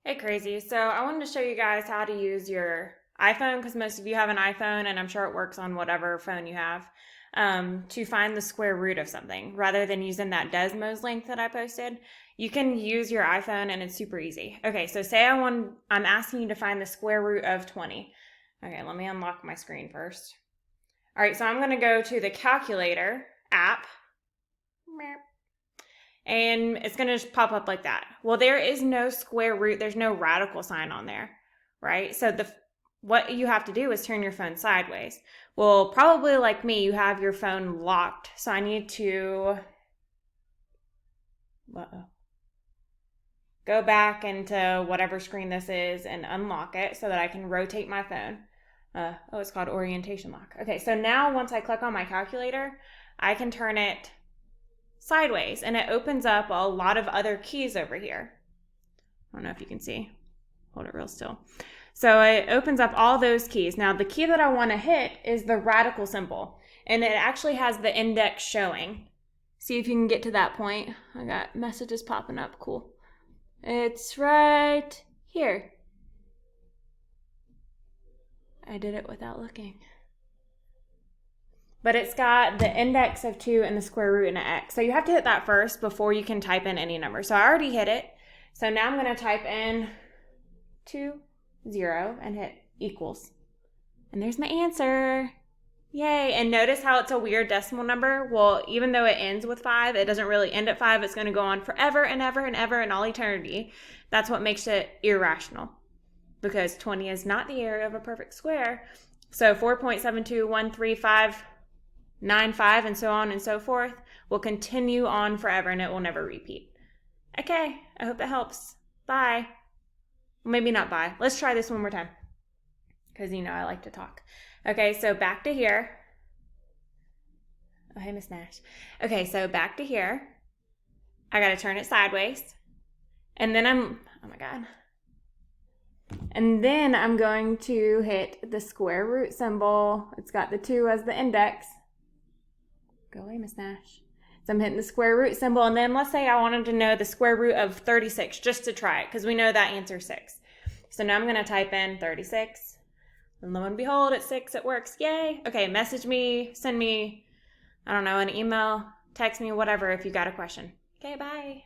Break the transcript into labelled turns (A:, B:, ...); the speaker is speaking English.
A: Hey, crazy. So I wanted to show you guys how to use your iPhone because most of you have an iPhone and I'm sure it works on whatever phone you have to find the square root of something rather than using that Desmos link that I posted. You can use your iPhone and it's super easy. Okay, so say I'm asking you to find the square root of 20. Okay, let me unlock my screen first. All right, so I'm going to go to the calculator app and it's going to just pop up like that. Well, there is no square root, there's no radical sign on there, right? So what you have to do is turn your phone sideways. Well, probably like me, you have your phone locked. So I need to go back into whatever screen this is and unlock it so that I can rotate my phone. It's called orientation lock. Okay, so now once I click on my calculator, I can turn it sideways and it opens up a lot of other keys over here. I don't know if you can see. Hold it real still. So it opens up all those keys. Now the key that I want to hit is the radical symbol, and it actually has the index showing. See if you can get to that point. I got messages popping up. Cool. It's right here. I did it without looking. But it's got the index of 2 and the square root and an x. So you have to hit that first before you can type in any number. So I already hit it. So now I'm going to type in 2, 0 and hit equals. And there's my answer. Yay. And notice how it's a weird decimal number. Well, even though it ends with 5, it doesn't really end at 5. It's going to go on forever and ever and ever and all eternity. That's what makes it irrational, because 20 is not the area of a perfect square. So 4.72135 95 and so on and so forth will continue on forever and it will never repeat. Okay, I hope that helps. Bye. Maybe not bye. Let's try this one more time because I like to talk. Okay, so back to here. Oh, hey, Miss Nash. Okay, so back to here. I got to turn it sideways. And then oh my God. And then I'm going to hit the square root symbol. It's got the 2 as the index. Go away, Miss Nash. So I'm hitting the square root symbol, and then let's say I wanted to know the square root of 36 just to try it, because we know that answer is 6. So now I'm going to type in 36, and lo and behold, it's 6. It works. Yay. Okay, message me, send me, I don't know, an email, text me, whatever if you got a question. Okay, bye.